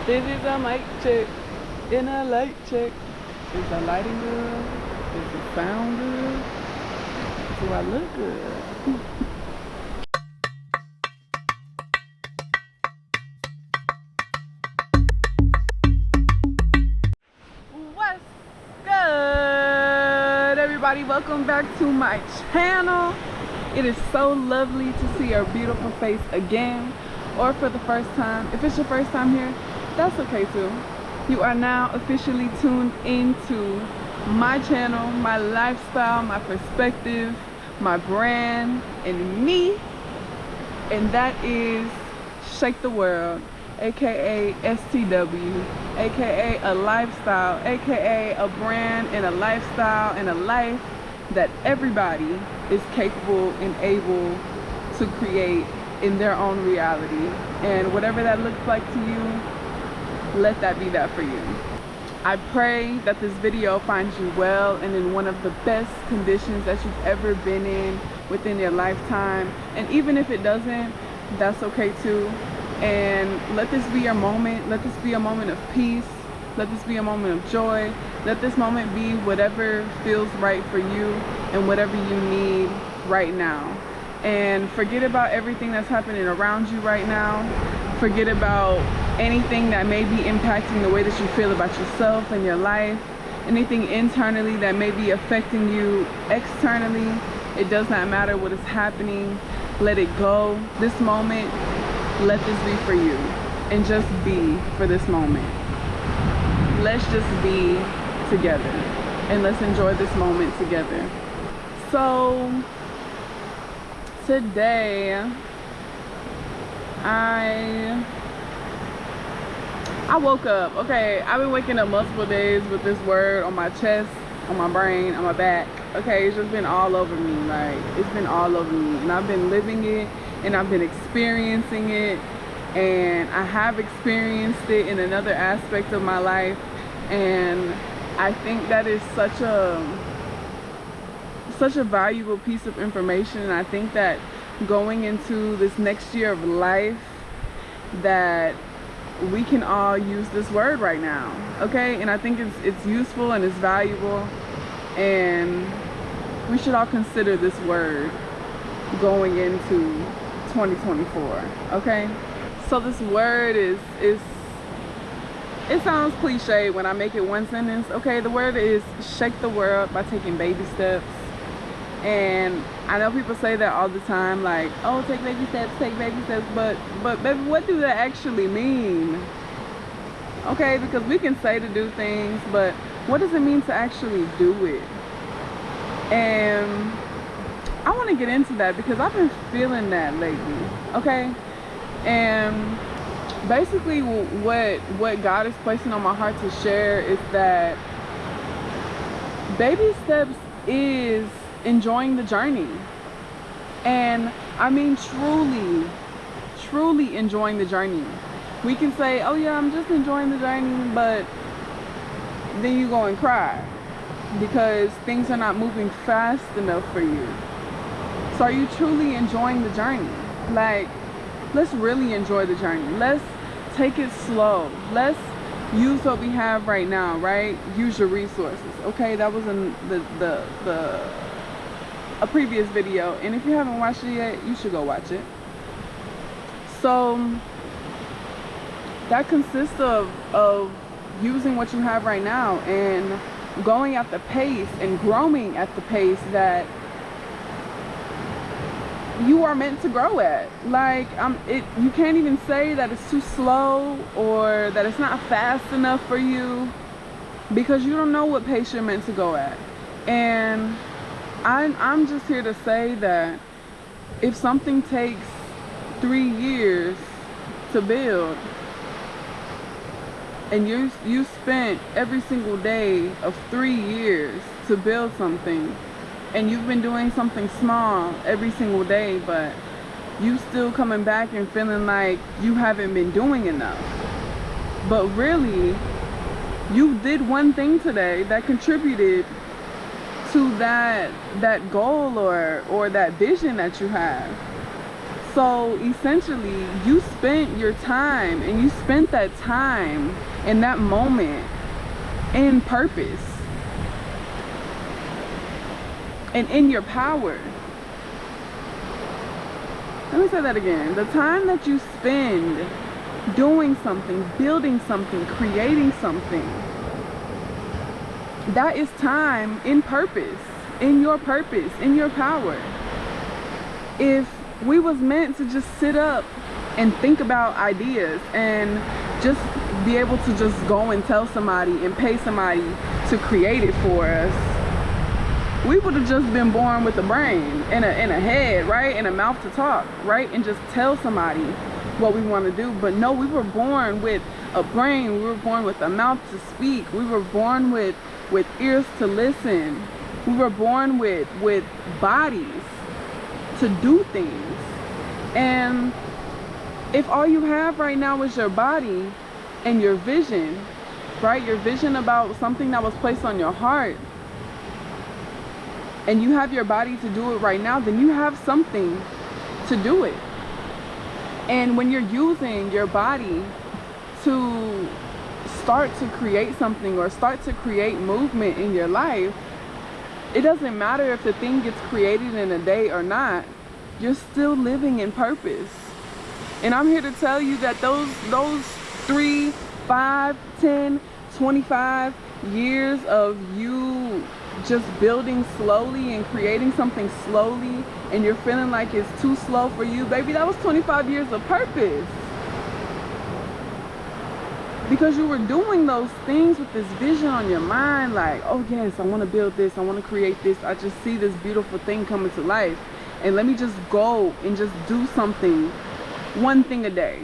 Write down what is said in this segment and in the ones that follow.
This is a mic check and a light check. Is the lighting good? Does it sound good? Do I look good? What's good, everybody? Welcome back to my channel. It is so lovely to see your beautiful face again, or for the first time. If it's your first time here, that's okay too. You are now officially tuned into my channel, my lifestyle, my perspective, my brand, and me. And that is Shake the World, aka STW, aka a lifestyle, aka a brand and a lifestyle and a life that everybody is capable and able to create in their own reality. And whatever that looks like to you, let that be that for you. I pray that this video finds you well and in one of the best conditions that you've ever been in within your lifetime. And even if it doesn't, that's okay too. And let this be your moment. Let this be a moment of peace. Let this be a moment of joy. Let this moment be whatever feels right for you and whatever you need right now. And forget about everything that's happening around you right now. Forget about anything that may be impacting the way that you feel about yourself and your life. Anything internally that may be affecting you externally. It does not matter what is happening. Let it go. This moment, let this be for you. And just be for this moment. Let's just be together. And let's enjoy this moment together. So, today, I woke up. Okay, I've been waking up multiple days with this word on my chest, on my brain, on my back. Okay, it's just been all over me. Like, it's been all over me. And I've been living it, and I've been experiencing it, and I have experienced it in another aspect of my life. And I think that is such a valuable piece of information. And I think that going into this next year of life, that we can all use this word right now, okay? And I think it's useful and it's valuable, and we should all consider this word going into 2024, okay? So this word is it sounds cliche when I make it one sentence, okay? The word is shake the world by taking baby steps. And I know people say that all the time, like, oh, take baby steps, but baby, what do that actually mean? Okay, because we can say to do things, but what does it mean to actually do it? And I want to get into that because I've been feeling that lately, okay? And basically what God is placing on my heart to share is that baby steps is enjoying the journey. And I mean truly enjoying the journey. We can say, oh yeah, I'm just enjoying the journey, but then you go and cry because things are not moving fast enough for you. So are you truly enjoying the journey? Like, let's really enjoy the journey. Let's take it slow. Let's use what we have right now, right? Use your resources. Okay, that was in a previous video, and if you haven't watched it yet, you should go watch it. So that consists of using what you have right now and going at the pace and growing at the pace that you are meant to grow at. Like, you can't even say that it's too slow or that it's not fast enough for you, because you don't know what pace you're meant to go at. And I'm just here to say that if something takes 3 years to build, and you spent every single day of 3 years to build something, and you've been doing something small every single day, but you still coming back and feeling like you haven't been doing enough. But really, you did one thing today that contributed to that goal or that vision that you have. So essentially, you spent your time, and you spent that time in that moment in purpose and in your power. Let me say that again. The time that you spend doing something, building something, creating something, that is time in purpose, in your purpose, in your power. If we was meant to just sit up and think about ideas and just be able to just go and tell somebody and pay somebody to create it for us, we would have just been born with a brain and a head, right? And a mouth to talk, right? And just tell somebody what we want to do. But no, we were born with a brain. We were born with a mouth to speak. We were born with ears to listen. We were born with bodies to do things. And if all you have right now is your body and your vision, right? Your vision about something that was placed on your heart, and you have your body to do it right now, then you have something to do it. And when you're using your body to start to create something or start to create movement in your life, it doesn't matter if the thing gets created in a day or not, you're still living in purpose. And I'm here to tell you that those 3, 5, 10, 25 years of you just building slowly and creating something slowly, and you're feeling like it's too slow for you, baby, that was 25 years of purpose. Because you were doing those things with this vision on your mind, like, oh yes, I want to build this, I want to create this, I just see this beautiful thing coming to life, and let me just go and just do something, one thing a day.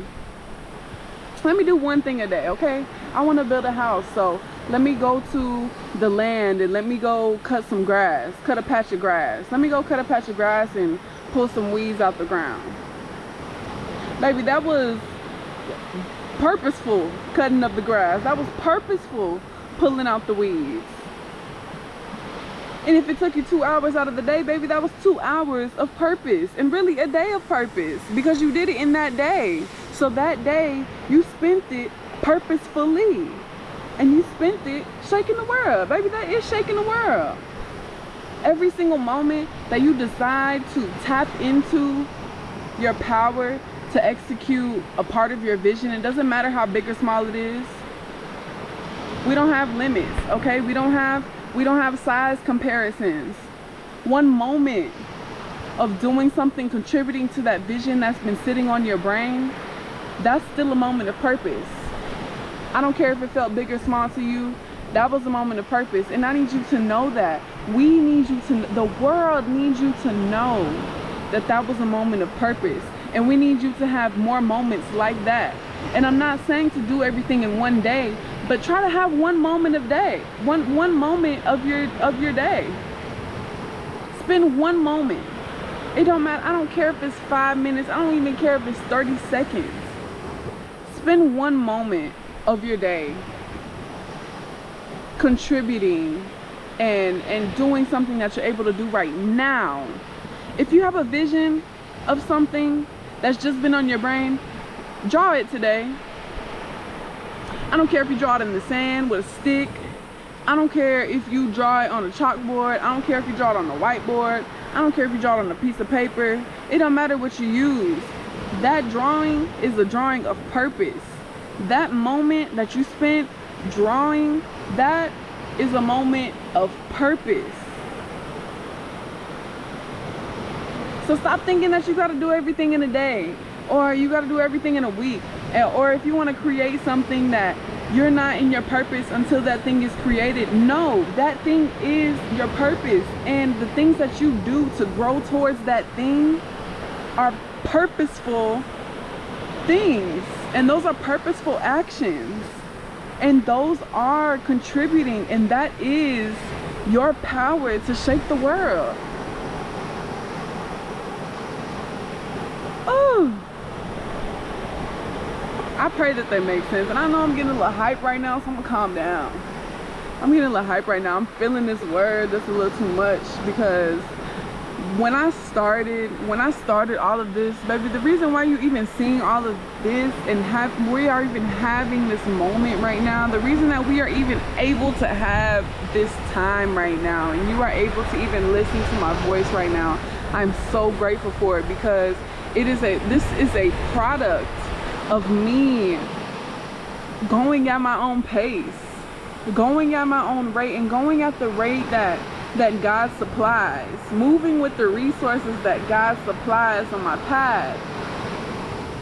Let me do one thing a day, okay? I want to build a house, so let me go to the land and let me go cut some grass, cut a patch of grass. Let me go cut a patch of grass and pull some weeds out the ground. Baby, that was purposeful cutting up the grass. That was purposeful pulling out the weeds. And if it took you 2 hours out of the day, baby, that was 2 hours of purpose, and really a day of purpose, because you did it in that day. So that day you spent it purposefully, and you spent it shaking the world. Baby, that is shaking the world. Every single moment that you decide to tap into your power to execute a part of your vision, it doesn't matter how big or small it is. We don't have limits, okay? We don't have size comparisons. One moment of doing something, contributing to that vision that's been sitting on your brain, that's still a moment of purpose. I don't care if it felt big or small to you, that was a moment of purpose. And I need you to know that. We need you to, the world needs you to know that that was a moment of purpose. And we need you to have more moments like that. And I'm not saying to do everything in one day, but try to have one moment of day, one moment of your day. Spend one moment. It don't matter. I don't care if it's 5 minutes. I don't even care if it's 30 seconds. Spend one moment of your day contributing and doing something that you're able to do right now. If you have a vision of something that's just been on your brain, draw it today. I don't care if you draw it in the sand with a stick. I don't care if you draw it on a chalkboard. I don't care if you draw it on a whiteboard. I don't care if you draw it on a piece of paper. It don't matter what you use. That drawing is a drawing of purpose. That moment that you spent drawing, that is a moment of purpose. So stop thinking that you gotta do everything in a day, or you gotta do everything in a week, or if you wanna create something that you're not in your purpose until that thing is created. No, that thing is your purpose, and the things that you do to grow towards that thing are purposeful things, and those are purposeful actions, and those are contributing, and that is your power to shake the world. Oh, I pray that they make sense. And I know I'm getting a little hype right now, so I'm gonna calm down. I'm getting a little hype right now. I'm feeling this word that's a little too much, because when I started all of this, baby, the reason why you even seeing all of this and we are even having this moment right now, the reason that we are even able to have this time right now, and you are able to even listen to my voice right now, I'm so grateful for it, because this is a product of me going at my own pace, going at my own rate, and going at the rate that God supplies, moving with the resources that God supplies on my path,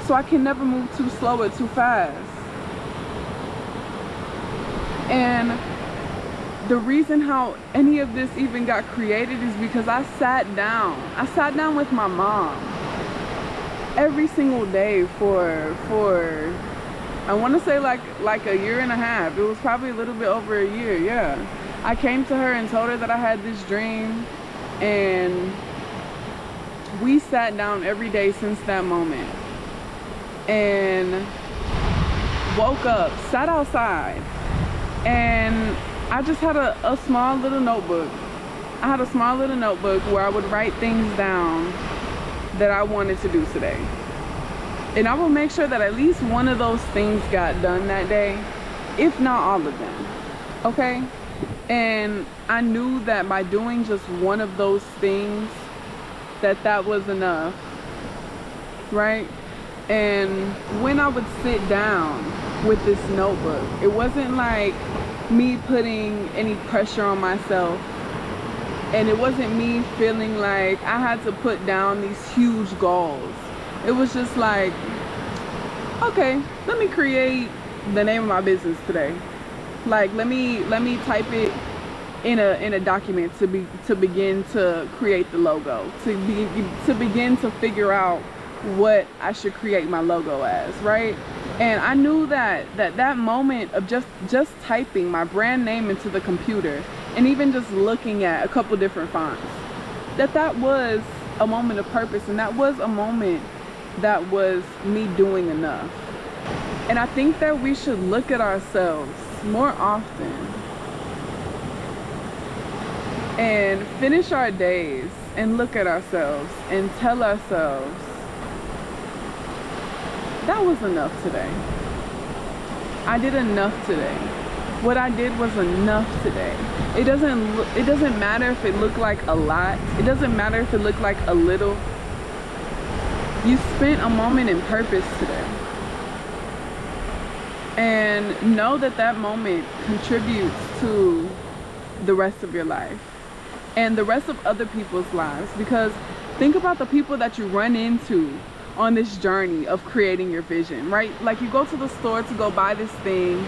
so I can never move too slow or too fast. And the reason how any of this even got created is because I sat down with my mom every single day for I want to say like a year and a half. It was probably a little bit over a year. Yeah, I came to her and told her that I had this dream, and we sat down every day since that moment, and woke up, sat outside, and I just had a small little notebook. I had a small little notebook where I would write things down that I wanted to do today. And I will make sure that at least one of those things got done that day, if not all of them, okay? And I knew that by doing just one of those things, that was enough, right? And when I would sit down with this notebook, it wasn't like me putting any pressure on myself, and it wasn't me feeling like I had to put down these huge goals. It was just like, okay, let me create the name of my business today. Like, let me type it in a document to begin to create the logo, to begin to figure out what I should create my logo as, right? And I knew that moment of just typing my brand name into the computer, and even just looking at a couple different fonts, that was a moment of purpose, and that was a moment that was me doing enough. And I think that we should look at ourselves more often and finish our days and look at ourselves and tell ourselves, that was enough today. I did enough today. What I did was enough today. It doesn't matter if it looked like a lot. It doesn't matter if it looked like a little. You spent a moment in purpose today. And know that moment contributes to the rest of your life and the rest of other people's lives. Because think about the people that you run into on this journey of creating your vision, right? Like, you go to the store to go buy this thing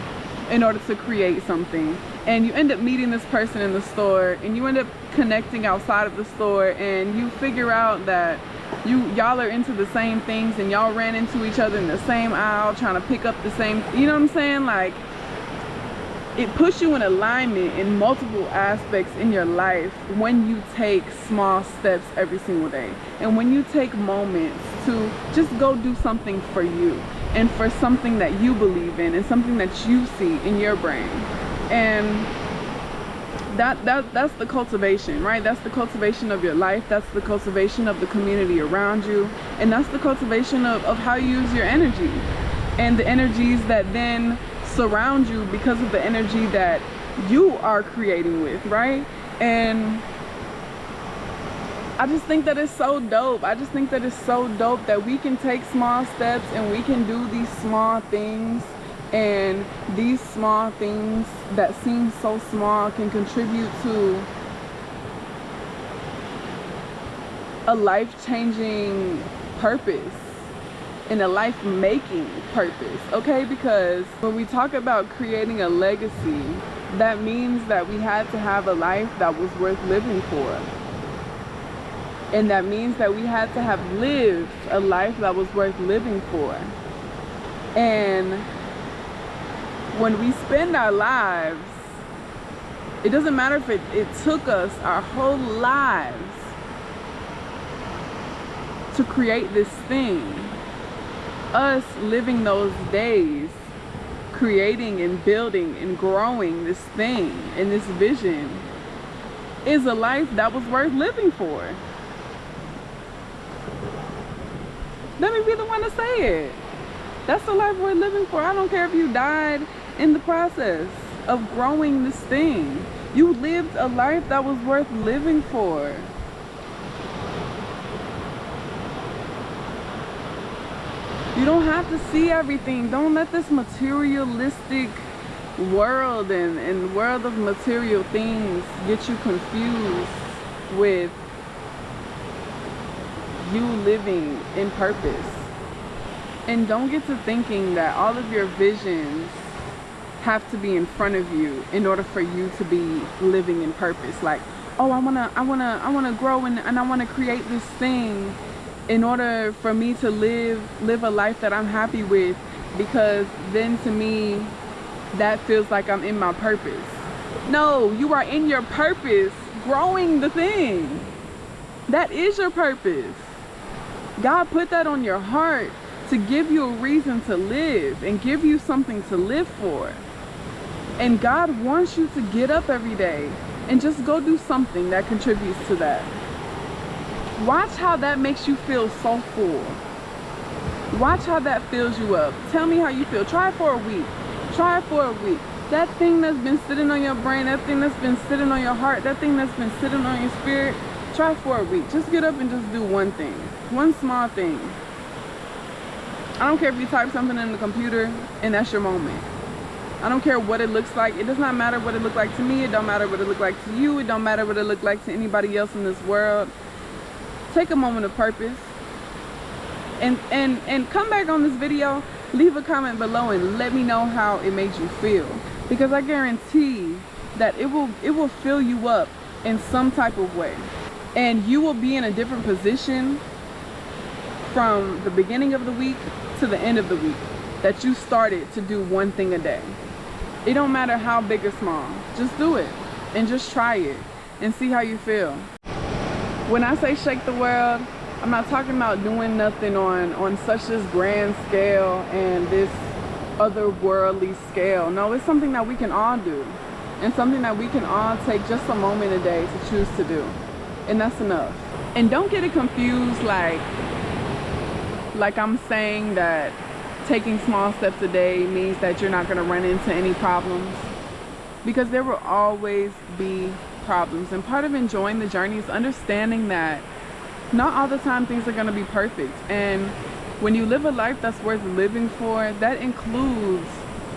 in order to create something, and you end up meeting this person in the store, and you end up connecting outside of the store, and you figure out that y'all are into the same things, and y'all ran into each other in the same aisle trying to pick up the same, you know what I'm saying? Like, it puts you in alignment in multiple aspects in your life when you take small steps every single day, and when you take moments to just go do something for you and for something that you believe in and something that you see in your brain. And that's the cultivation, right? That's the cultivation of your life. That's the cultivation of the community around you, and that's the cultivation of how you use your energy and the energies that then surround you because of the energy that you are creating with, right? And I just think that it's so dope. I just think that it's so dope that we can take small steps and we can do these small things, and these small things that seem so small can contribute to a life-changing purpose and a life-making purpose, okay? Because when we talk about creating a legacy, that means that we had to have a life that was worth living for. And that means that we had to have lived a life that was worth living for. And when we spend our lives, it doesn't matter if it took us our whole lives to create this thing. Us living those days, creating and building and growing this thing and this vision, is a life that was worth living for. Let me be the one to say it. That's the life we're living for. I don't care if you died in the process of growing this thing. You lived a life that was worth living for. You don't have to see everything. Don't let this materialistic world and world of material things get you confused with you living in purpose. And don't get to thinking that all of your visions have to be in front of you in order for you to be living in purpose. Like, oh, I wanna grow and I wanna create this thing in order for me to live a life that I'm happy with, because then to me that feels like I'm in my purpose. No, you are in your purpose growing the thing. That is your purpose. God put that on your heart to give you a reason to live and give you something to live for. And God wants you to get up every day and just go do something that contributes to that. Watch how that makes you feel so full. Watch how that fills you up. Tell me how you feel. Try it for a week. Try it for a week. That thing that's been sitting on your brain, that thing that's been sitting on your heart, that thing that's been sitting on your spirit, try it for a week. Just get up and just do one thing. One small thing. I don't care if you type something in the computer and that's your moment. I don't care what it looks like. It does not matter what it looked like to me. It don't matter what it looked like to you. It don't matter what it looked like to anybody else in this world. Take a moment of purpose. And come back on this video. Leave a comment below and let me know how it made you feel. Because I guarantee that it will fill you up in some type of way. And you will be in a different position from the beginning of the week to the end of the week that you started to do one thing a day. It don't matter how big or small. Just do it and just try it and see how you feel. When I say shake the world, I'm not talking about doing nothing on such this grand scale and this otherworldly scale. No, it's something that we can all do and something that we can all take just a moment a day to choose to do. And that's enough. And don't get it confused like I'm saying that taking small steps a day means that you're not going to run into any problems, because there will always be problems. And part of enjoying the journey is understanding that not all the time things are going to be perfect. And when you live a life that's worth living for, that includes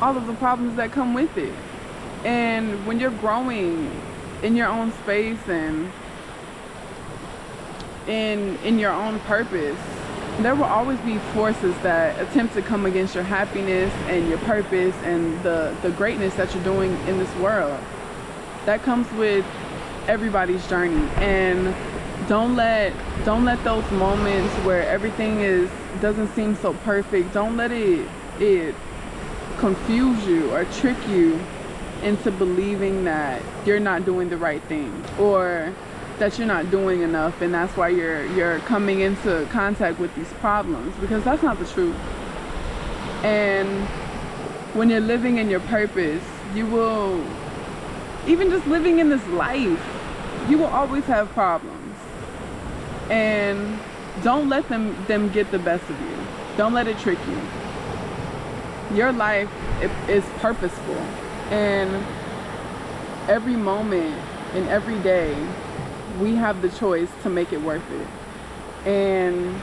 all of the problems that come with it. And when you're growing in your own space and in your own purpose, there will always be forces that attempt to come against your happiness and your purpose and the greatness that you're doing in this world. That comes with everybody's journey. And don't let those moments where everything doesn't seem so perfect, don't let it confuse you or trick you into believing that you're not doing the right thing, or that you're not doing enough, and that's why you're coming into contact with these problems, because that's not the truth. And when you're living in your purpose, you will, even just living in this life, you will always have problems. And don't let them get the best of you. Don't let it trick you. Your life is purposeful, and every moment and every day we have the choice to make it worth it. And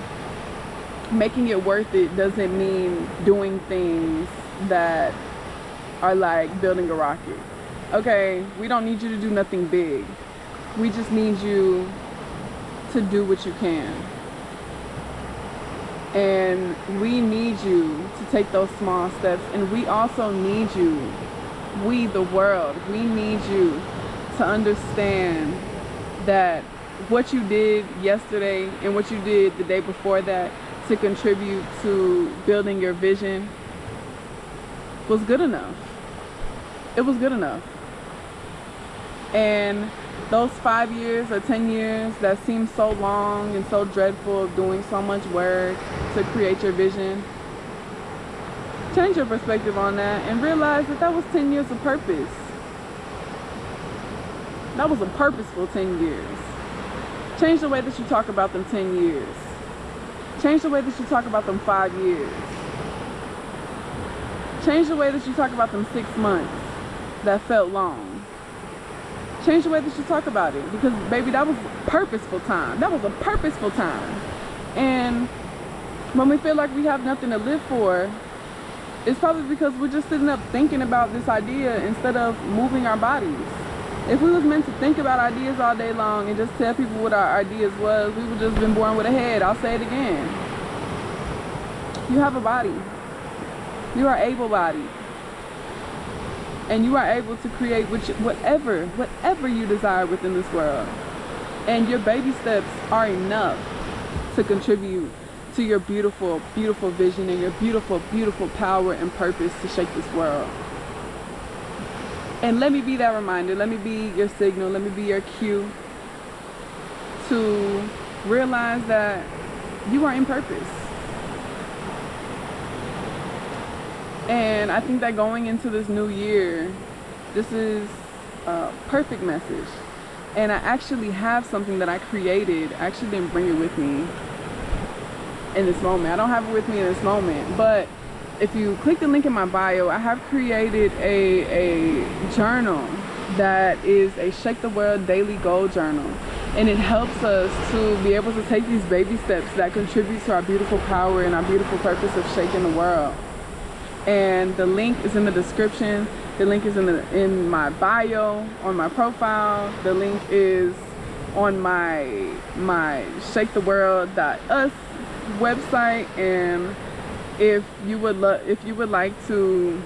making it worth it doesn't mean doing things that are like building a rocket. Okay, we don't need you to do nothing big. We just need you to do what you can. And we need you to take those small steps. And we also need you, we the world, we need you to understand that what you did yesterday and what you did the day before that to contribute to building your vision was good enough. It was good enough. And those 5 years or 10 years that seem so long and so dreadful of doing so much work to create your vision, change your perspective on that and realize that was 10 years of purpose. That was a purposeful 10 years. Change the way that you talk about them 10 years. Change the way that you talk about them 5 years. Change the way that you talk about them 6 months that felt long. Change the way that you talk about it, because baby, that was purposeful time. That was a purposeful time. And when we feel like we have nothing to live for, it's probably because we're just sitting up thinking about this idea instead of moving our bodies. If we was meant to think about ideas all day long and just tell people what our ideas was, we would just been born with a head. I'll say it again. You have a body. You are able-bodied. And you are able to create whatever you desire within this world. And your baby steps are enough to contribute to your beautiful, beautiful vision and your beautiful, beautiful power and purpose to shake this world. And let me be that reminder. Let me be your signal. Let me be your cue to realize that you are in purpose. And I think that going into this new year, this is a perfect message. And I actually have something that I created. I actually didn't bring it with me in this moment. I don't have it with me in this moment. But if you click the link in my bio, I have created a journal that is a Shake the World Daily Goal Journal. And it helps us to be able to take these baby steps that contribute to our beautiful power and our beautiful purpose of shaking the world. And the link is in the description. The link is in my bio on my profile. The link is on my shaketheworld.us website. And if you would like to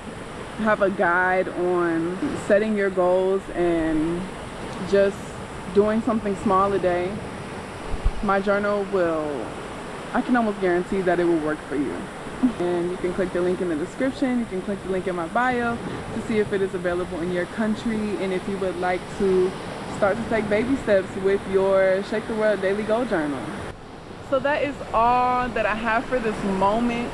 have a guide on setting your goals and just doing something small a day, my journal I can almost guarantee that it will work for you. And you can click the link in the description. You can click the link in my bio to see if it is available in your country, and if you would like to start to take baby steps with your Shake the World Daily Goal Journal. So that is all that I have for this moment,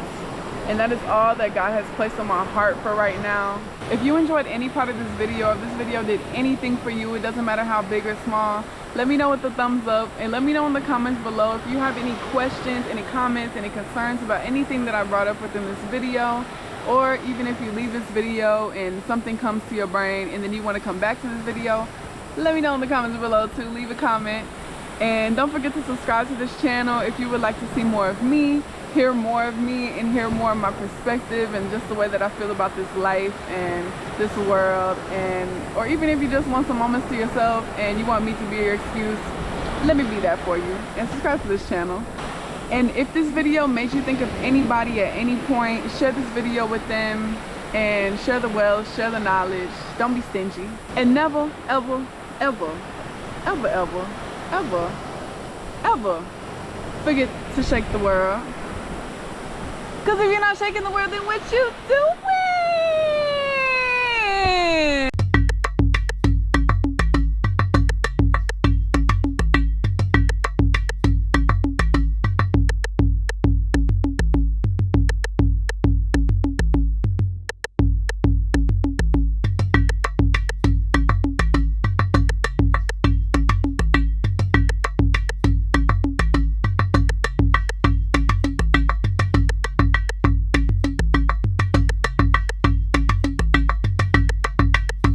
and that is all that God has placed on my heart for right now. If you enjoyed any part of this video, if this video did anything for you, it doesn't matter how big or small, let me know with the thumbs up, and let me know in the comments below if you have any questions, any comments, any concerns about anything that I brought up within this video, or even if you leave this video and something comes to your brain and then you want to come back to this video, let me know in the comments below too. Leave a comment, and don't forget to subscribe to this channel if you would like to see more of me, hear more of me, and hear more of my perspective and just the way that I feel about this life and this world. Or even if you just want some moments to yourself and you want me to be your excuse, let me be that for you. And subscribe to this channel. And if this video made you think of anybody at any point, share this video with them and share the wealth, share the knowledge. Don't be stingy. And never, ever, ever, ever, ever, ever, ever forget to shake the world. Because if you're not shaking the world, then what you doing?